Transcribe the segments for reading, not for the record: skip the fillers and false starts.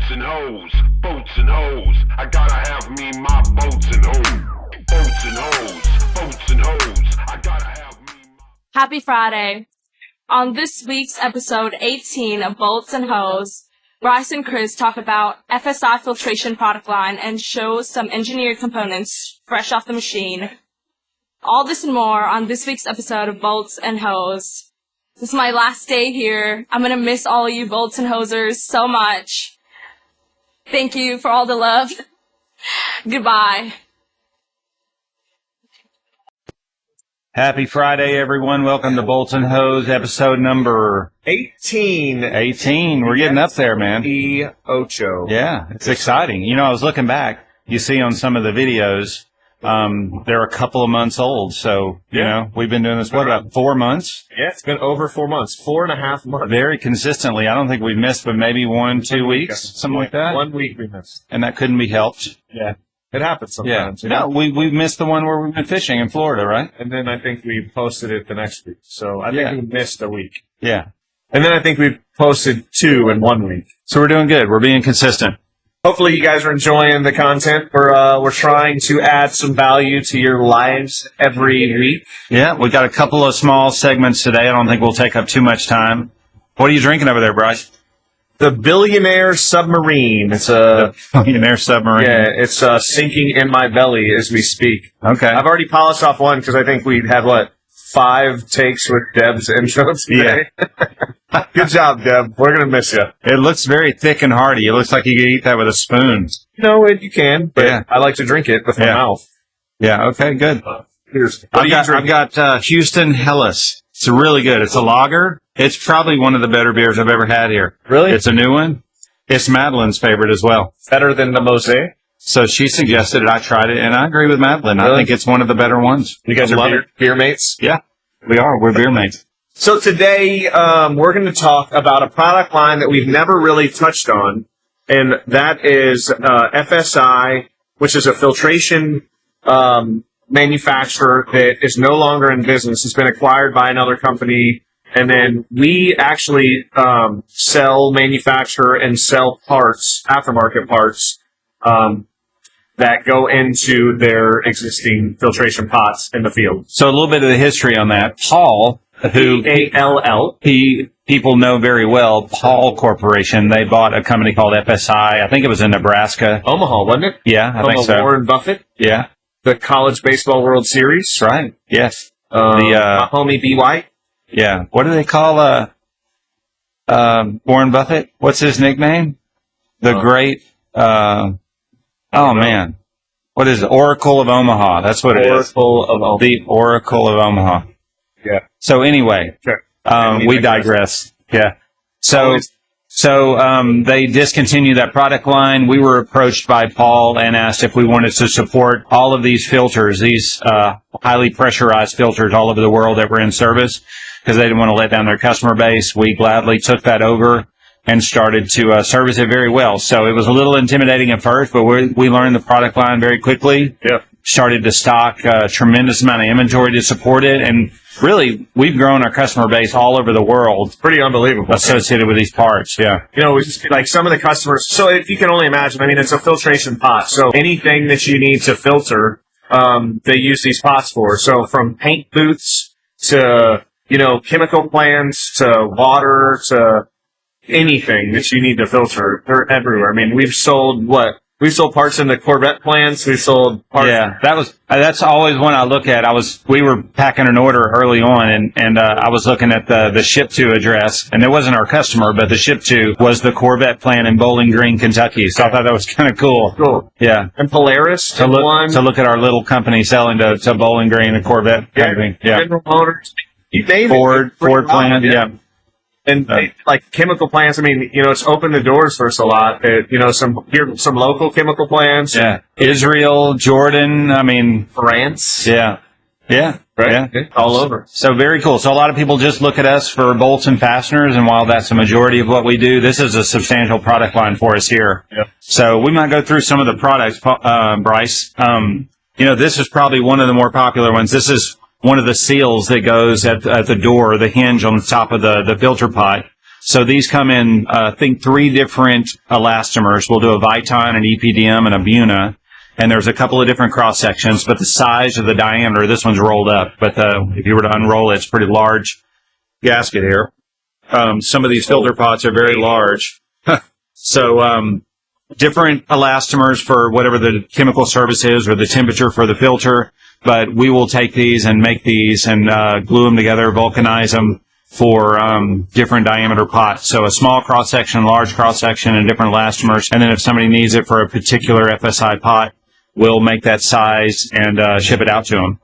Boats and hoes, boats and hoes. I gotta have me my boats and hoes. Boats and hoes, boats and hoes. I gotta have me my... Happy Friday. On this week's episode 18 of Bolts and Hose, Bryce and Kris talk about FSI filtration product line and show some engineered components fresh off the machine. All this and more on this week's episode of Bolts and Hose. This is my last day here. I'm gonna miss all of you Bolts and Hosers so much. Thank you for all the love. Goodbye. Happy Friday, everyone. Welcome to Bolts and Hose, episode number 18. 18. We're getting up there, man. Ocho. Yeah, it's exciting. You know, I was looking back. You see on some of the videos, they're a couple of months old. So, you know, we've been doing this, what, about 4 months? Yeah, it's been over 4 months. 4.5 months. Very consistently. I don't think we've missed, but maybe 1-2 weeks, something like that. 1 week we missed. And that couldn't be helped. Yeah. It happens sometimes. Yeah. No, we missed the one where we went fishing in Florida, right? And then I think we posted it the next week. So I think we missed a week. Yeah. And then I think we posted 2 in 1 week. So we're doing good. We're being consistent. Hopefully you guys are enjoying the content. We're trying to add some value to your lives every week. Yeah, we got a couple of small segments today. I don't think we'll take up too much time. What are you drinking over there, Bryce? The Billionaire Submarine. It's a Billionaire Submarine. Yeah, it's sinking in my belly as we speak. Okay. I've already polished off one because I think we had, 5 takes with Deb's intro today. Yeah. Good job, Deb. We're going to miss you. It looks very thick and hearty. It looks like you could eat that with a spoon. No, you can, but I like to drink it with my mouth. Yeah, okay, good. I've got Houston Hellas. It's really good. It's a lager. It's probably one of the better beers I've ever had here. Really? It's a new one. It's Madeline's favorite as well. Better than the Mosaic? So she suggested it. I tried it, and I agree with Madeline. Really? I think it's one of the better ones. You guys are beer mates? Yeah, we are. We're beer mates. So today, we're going to talk about a product line that we've never really touched on, and that is FSI, which is a filtration manufacturer that is no longer in business. It's been acquired by another company, and then we actually sell, manufacture, and sell parts, aftermarket parts, that go into their existing filtration pots in the field. So a little bit of the history on that. Paul, who P-A-L-L. People know very well, Paul Corporation. They bought a company called FSI. I think it was in Nebraska. Omaha, wasn't it? Yeah, I think so. Warren Buffett. Yeah. The College Baseball World Series. That's right. Yes. My homie B. White. Yeah. What do they call Warren Buffett? What's his nickname? The great man. What is it? Oracle of Omaha. That's what it is. Oracle of Omaha. The Oracle of Omaha. Yeah. So anyway, we digress. Yeah. So they discontinued that product line. We were approached by Paul and asked if we wanted to support all of these filters, these highly pressurized filters all over the world that were in service, because they didn't want to let down their customer base. We gladly took that over and started to service it very well. So it was a little intimidating at first, but we learned the product line very quickly. Yeah. Started to stock a tremendous amount of inventory to support it, and really, we've grown our customer base all over the world. It's pretty unbelievable. Associated with these parts, yeah. You know, like some of the customers, so if you can only imagine, I mean, it's a filtration pot. So anything that you need to filter, they use these pots for. So from paint booths to, chemical plants to water to anything that you need to filter, they're everywhere. I mean, we've sold We've sold parts in the Corvette plants. We've sold parts. Yeah, that's always one I look at. We were packing an order early on, and I was looking at the ship to address, and it wasn't our customer, but the ship to was the Corvette plant in Bowling Green, Kentucky. So I thought that was kind of cool. Cool. Yeah. And Polaris to look at our little company selling to Bowling Green and Corvette company. Yeah. General Motors. Ford plant. Yeah. And like chemical plants, I mean, it's opened the doors for us a lot. Some local chemical plants. Yeah. Israel, Jordan, France. Yeah. Yeah. Right. Yeah. All over. So very cool. So a lot of people just look at us for bolts and fasteners, and while that's the majority of what we do, this is a substantial product line for us here. Yeah. So we might go through some of the products, Bryce. This is probably one of the more popular ones. This is one of the seals that goes at the door, the hinge on the top of the filter pot. So these come in, I think, 3 different elastomers. We'll do a Viton, an EPDM, and a Buna. And there's a couple of different cross sections, but the size of the diameter, this one's rolled up. But if you were to unroll it, it's a pretty large gasket here. Some of these filter pots are very large. So different elastomers for whatever the chemical service is or the temperature for the filter. But we will take these and make these and glue them together, vulcanize them for different diameter pots. So a small cross-section, large cross-section, and different elastomers. And then if somebody needs it for a particular FSI pot, we'll make that size and ship it out to them.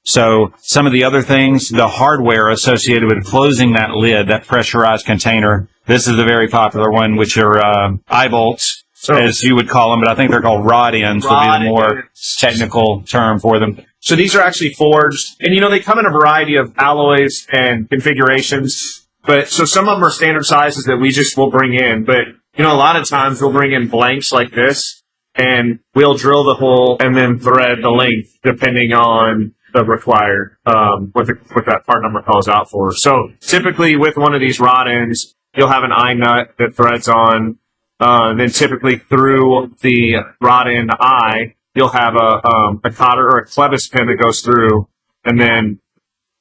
So some of the other things, the hardware associated with closing that lid, that pressurized container, this is a very popular one, which are eye bolts, as you would call them, but I think they're called rod ends would be the more technical term for them. So these are actually forged, and they come in a variety of alloys and configurations. But so some of them are standard sizes that we just will bring in. But a lot of times we'll bring in blanks like this, and we'll drill the hole and then thread the length depending on the required what that part number calls out for. So typically with one of these rod ends, you'll have an eye nut that threads on. Then typically through the rod end eye, you'll have a cotter or a clevis pin that goes through, and then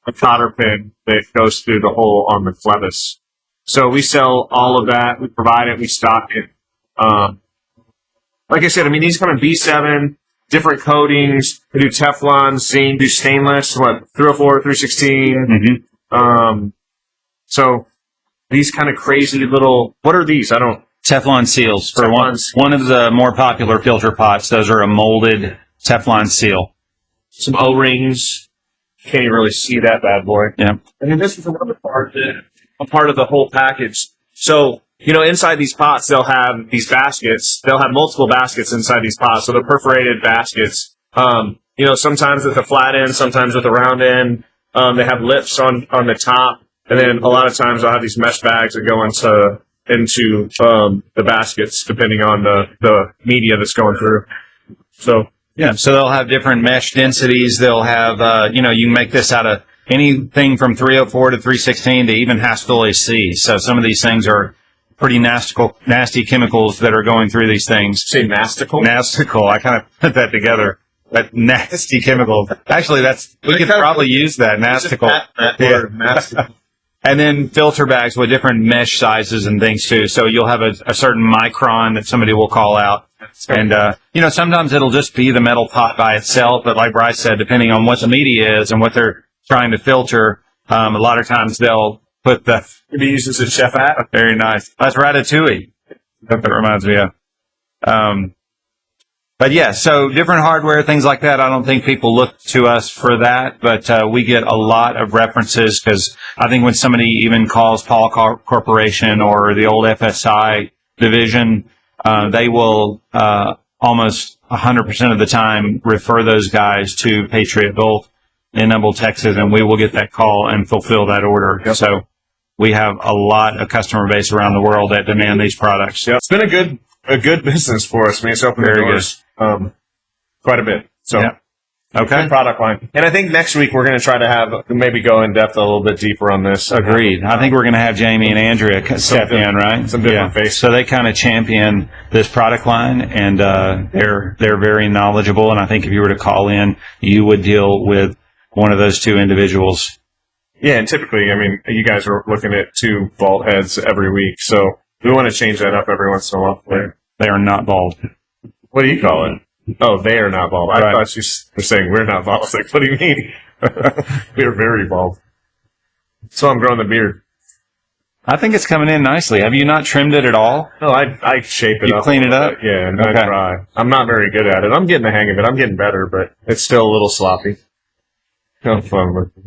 a cotter pin that goes through the hole on the clevis. So we sell all of that. We provide it. We stock it. Like I said, these come in B7, different coatings. We do Teflon, zinc, do stainless, 304, 316. Mm-hmm. So these kind of crazy little, what are these? Teflon seals for one of the more popular filter pots. Those are a molded Teflon seal. Some O-rings. Can't even really see that bad boy. Yeah. And then this is another part, a part of the whole package. So, inside these pots, they'll have these baskets. They'll have multiple baskets inside these pots. So they're perforated baskets. Sometimes with the flat end, sometimes with the round end. They have lips on the top. And then a lot of times I'll have these mesh bags that go into the baskets, depending on the media that's going through. So they'll have different mesh densities. They'll have, you can make this out of anything from 304 to 316 to even Haskell AC. So some of these things are pretty nasty chemicals that are going through these things. Say nastical? Nastical. I kind of put that together. But nasty chemicals. Actually, we could probably use that, nastical. Nastical. And then filter bags with different mesh sizes and things too. So you'll have a certain micron that somebody will call out. And, sometimes it'll just be the metal pot by itself. But like Bryce said, depending on what the media is and what they're trying to filter, a lot of times they'll put Maybe use as a chef hat. Very nice. That's ratatouille. That reminds me of. But yeah, so different hardware, things like that. I don't think people look to us for that, but we get a lot of references because I think when somebody even calls Paul Corporation or the old FSI division, they will almost 100% of the time refer those guys to Patriot Bolt in Humble, Texas, and we will get that call and fulfill that order. Yep. So we have a lot of customer base around the world that demand these products. Yeah, it's been a good business for us. It's opened the doors quite a bit. So, yeah. Okay. Good product line. And I think next week we're going to try to maybe go in depth a little bit deeper on this. Agreed. I think we're going to have Jamie and Andrea step in, right? Some different faces. So they kind of champion this product line, and they're very knowledgeable. And I think if you were to call in, you would deal with one of those two individuals. Yeah, and typically, you guys are looking at 2 vault heads every week, so we want to change that up every once in a while. They are not bald. What do you call it? Oh, they are not bald. I thought you were saying we're not bald. I was like, what do you mean? We are very bald. So I'm growing the beard. I think it's coming in nicely. Have you not trimmed it at all? No, I shape it up. You clean it up? Yeah, and I try. I'm not very good at it. I'm getting the hang of it. I'm getting better, but it's still a little sloppy. No fun with it.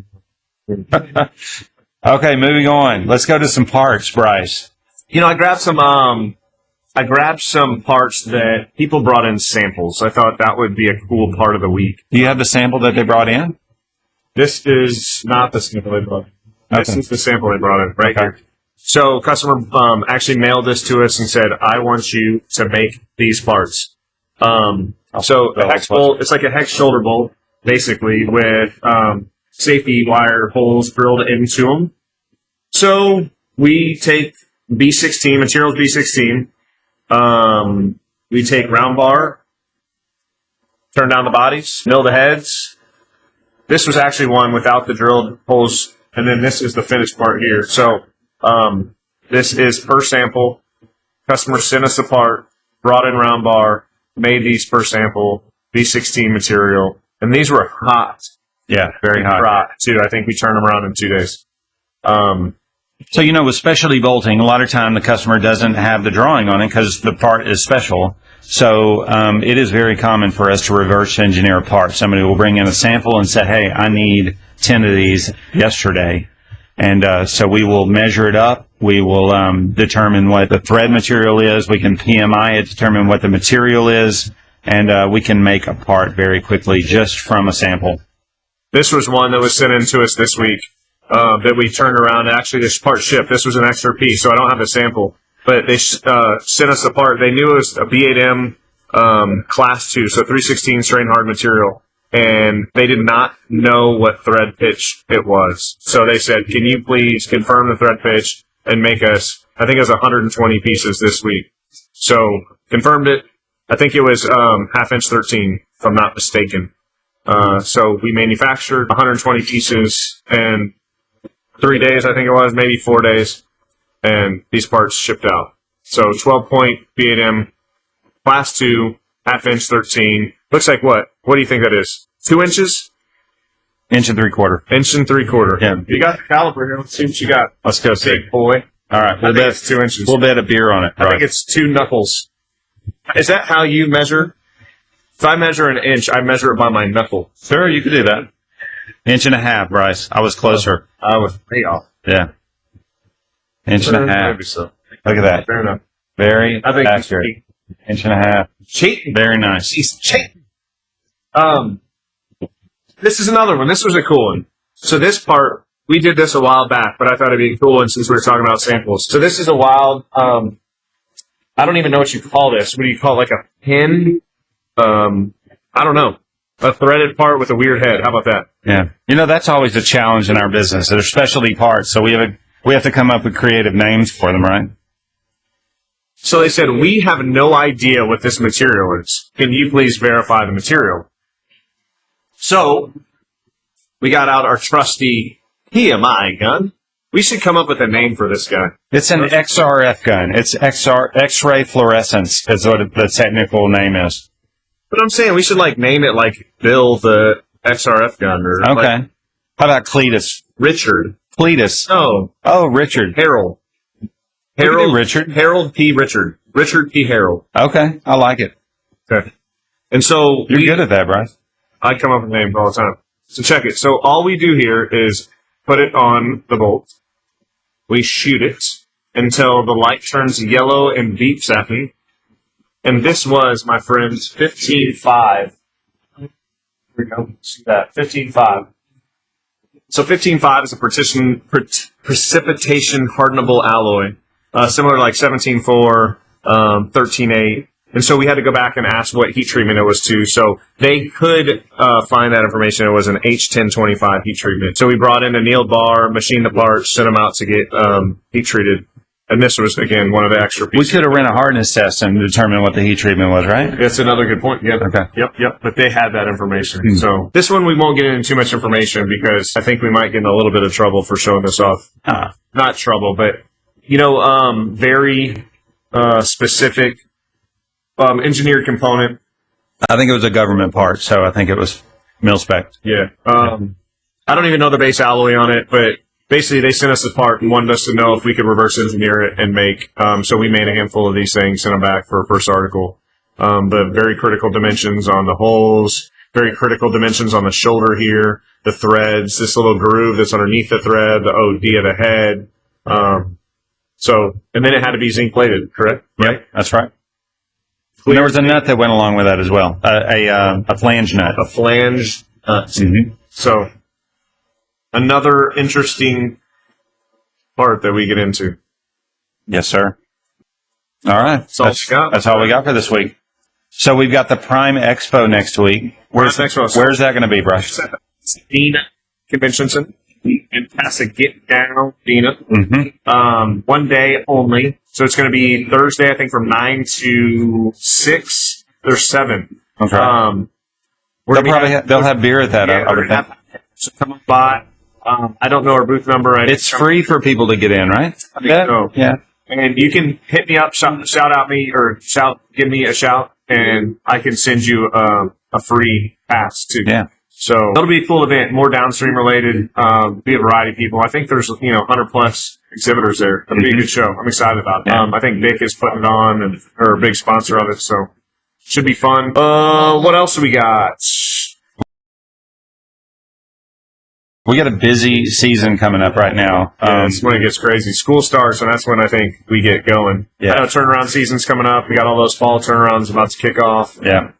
Okay, moving on. Let's go to some parts, Bryce. I grabbed some parts that people brought in samples. I thought that would be a cool part of the week. Do you have the sample that they brought in? This is not the sample they brought in. Okay. This is the sample they brought in right here. So customer actually mailed this to us and said, I want you to make these parts. So a hex bolt, it's like a hex shoulder bolt, basically, with safety wire holes drilled into them. So we take B16, materials B16. We take round bar, turn down the bodies, mill the heads. This was actually one without the drilled holes, and then this is the finished part here. So this is per sample. Customer sent us a part, brought in round bar, made these per sample, B16 material, and these were hot. Yeah, very hot. Too. I think we turned them around in 2 days. So, with specialty bolting, a lot of time the customer doesn't have the drawing on it because the part is special. So it is very common for us to reverse engineer a part. Somebody will bring in a sample and say, hey, I need 10 of these yesterday. And so we will measure it up. We will determine what the thread material is. We can PMI it, determine what the material is, and we can make a part very quickly just from a sample. This was one that was sent in to us this week that we turned around. Actually, this part shipped. This was an extra piece, so I don't have the sample. But they sent us the part. They knew it was a B8M Class 2, so 316 strain hard material. And they did not know what thread pitch it was. So they said, can you please confirm the thread pitch and make us, I think it was 120 pieces this week. So confirmed it. I think it was 1/2 inch 13, if I'm not mistaken. So we manufactured 120 pieces in 3 days, I think it was, maybe 4 days. And these parts shipped out. So 12-point B8M, Class 2, 1/2 inch 13. Looks like what? What do you think that is? 2 inches? 1 3/4 1 3/4. Yeah. You got the caliper here. Let's see what you got. Let's go see. Big boy. All right. I think it's 2 inches. We'll bet a beer on it. I think it's 2 knuckles. Is that how you measure? If I measure an inch, I measure it by my knuckle. Sure, you could do that. 1.5 inches, Bryce. I was closer. I was way off. Yeah. 1.5 inches. Maybe so. Look at that. Fair enough. Very I think accurate. 1.5 inches. Cheating. Very nice. He's cheating. This is another one. This was a cool one. So this part, we did this a while back, but I thought it'd be a cool one since we were talking about samples. So this is a wild, I don't even know what you call this. What do you call it? Like a pin? I don't know. A threaded part with a weird head. How about that? Yeah. That's always a challenge in our business. They're specialty parts, so we have to come up with creative names for them, right? So they said, we have no idea what this material is. Can you please verify the material? So we got out our trusty PMI gun. We should come up with a name for this guy. It's an XRF gun. It's X-ray fluorescence is what the technical name is. But I'm saying we should name it like Bill the XRF gun or okay. How about Cletus? Richard. Cletus. No. Oh, Richard. Harold. Richard. Harold P. Richard. Richard P. Harold. Okay. I like it. Okay. And so you're good at that, Bryce. I come up with names all the time. So check it. So all we do here is put it on the bolt. We shoot it until the light turns yellow and beeps at me. And this was, my friends, 15.5. Here we go. See that? 15.5. So 15.5 is a precipitation hardenable alloy, similar to 17.4, 13.8. And so we had to go back and ask what heat treatment it was to. So they could find that information. It was an H1025 heat treatment. So we brought in a annealed bar, machined the parts, sent them out to get heat treated. And this was, again, one of the extra pieces. We could have ran a hardness test and determined what the heat treatment was, right? That's another good point. Yep. Okay. Yep. But they had that information. So this one we won't get into too much information because I think we might get in a little bit of trouble for showing this off. Not trouble, but, very specific engineered component. I think it was a government part, so I think it was mil-spec. Yeah. I don't even know the base alloy on it, but basically they sent us a part and wanted us to know if we could reverse engineer it and make. So we made a handful of these things, sent them back for a first article. The very critical dimensions on the holes, very critical dimensions on the shoulder here, the threads, this little groove that's underneath the thread, the OD of the head. And then it had to be zinc plated, correct? Right? That's right. And there was a nut that went along with that as well, a flange nut. A flange nut. Mm-hmm. So another interesting part that we get into. Yes, sir. All right. That's all we got for this week. So we've got the Prime Expo next week. Where's that going to be, Bryce? Dean Convention Center. fantastic Get Down, Dina. Mm-hmm. One day only. So it's going to be Thursday, I think, from 9 to 6. There's 7. Okay. We're They'll have beer at that. Yeah, I would think. so come by. I don't know our booth number. It's free for people to get in, right? I think so. Yeah. And you can hit me up, shout out me, or give me a shout, and I can send you a free pass too. Yeah. So it'll be a cool event, more downstream related. Be a variety of people. I think there's 100 plus exhibitors there. It'll be a good show. I'm excited about it. Yeah. I think Vic is putting it on and are a big sponsor of it, so should be fun. What else do we got? We got a busy season coming up right now. That's when it gets crazy. School starts, and that's when I think we get going. Yeah. I know turnaround season's coming up. We got all those fall turnarounds about to kick off. Yeah.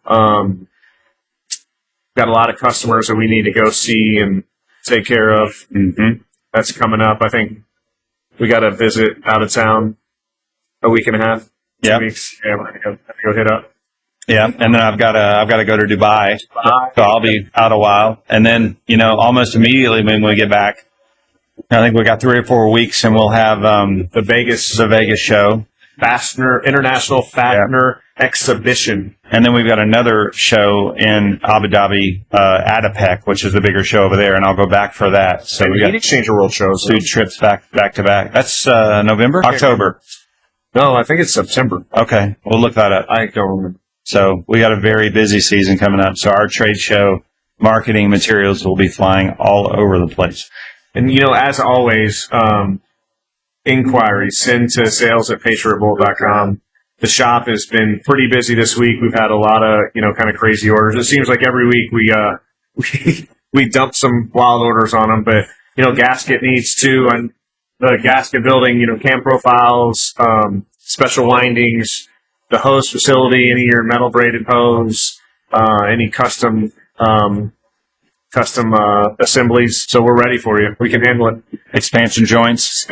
Got a lot of customers that we need to go see and take care of. Mm-hmm. That's coming up. I think we got a visit out of town a week and a half, 2 weeks. Yeah, we're gonna go hit up. Yeah, and then I've got to go to Dubai, so I'll be out a while, and then almost immediately when we get back, I think we got 3 or 4 weeks, and we'll have the Vegas show, International Fastener Exhibition, and then we've got another show in Abu Dhabi, ADAPEC, which is the bigger show over there, and I'll go back for that. So we got Heat Exchanger World shows, 2 trips back to back. That's November, October. No, I think it's September. Okay, we'll look that up. I don't remember. So we got a very busy season coming up. So our trade show marketing materials will be flying all over the place. And, as always, inquiries, send to sales@patriotbolt.com. The shop has been pretty busy this week. We've had a lot of, kind of crazy orders. It seems like every week we dump some wild orders on them. But, gasket needs too. And the gasket building, cam profiles, special windings, the hose facility, any of your metal braided hose, any custom assemblies. So we're ready for you. We can handle it. Expansion joints,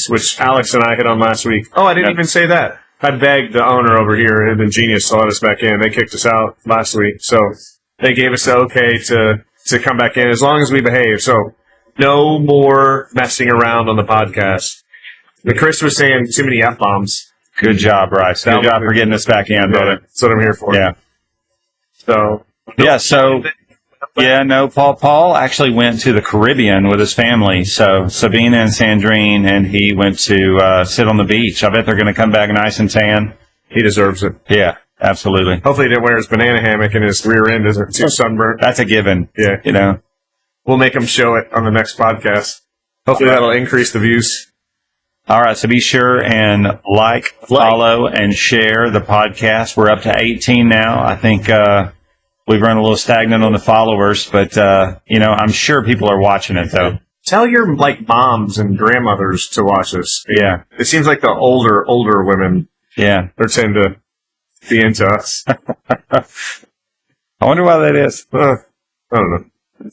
which Alex and I hit on last week. Oh, I didn't even say that. I begged the owner over here at Ingenious to let us back in. They kicked us out last week. So they gave us the okay to come back in as long as we behave. So no more messing around on the podcast. But Kris was saying too many F-bombs. Good job, Bryce. Good job for getting us back in, brother. That's what I'm here for. Yeah. So. Paul actually went to the Caribbean with his family. So Sabina and Sandrine, and he went to sit on the beach. I bet they're going to come back nice and tan. He deserves it. Yeah, absolutely. Hopefully he didn't wear his banana hammock and his rear end isn't too sunburnt. That's a given. Yeah. We'll make him show it on the next podcast. Hopefully that'll increase the views. All right, so be sure and like, follow, and share the podcast. We're up to 18 now. I think we've run a little stagnant on the followers, but, I'm sure people are watching it, though. Tell your, moms and grandmothers to watch us. Yeah. It seems like the older women tend to be into us. I wonder why that is. I don't know.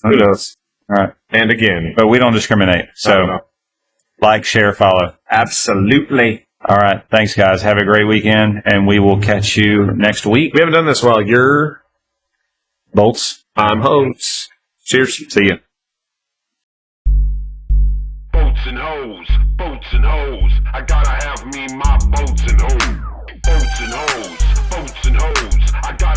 Who knows? All right. And again. But we don't discriminate, so like, share, follow. Absolutely. All right. Thanks, guys. Have a great weekend, and we will catch you next week. We haven't done this well. You're Bolts. I'm Hose. Cheers. See you. Boats and hoes, boats and hoes. I gotta have me my boats and hoes. Boats and hoes, boats and hoes. I gotta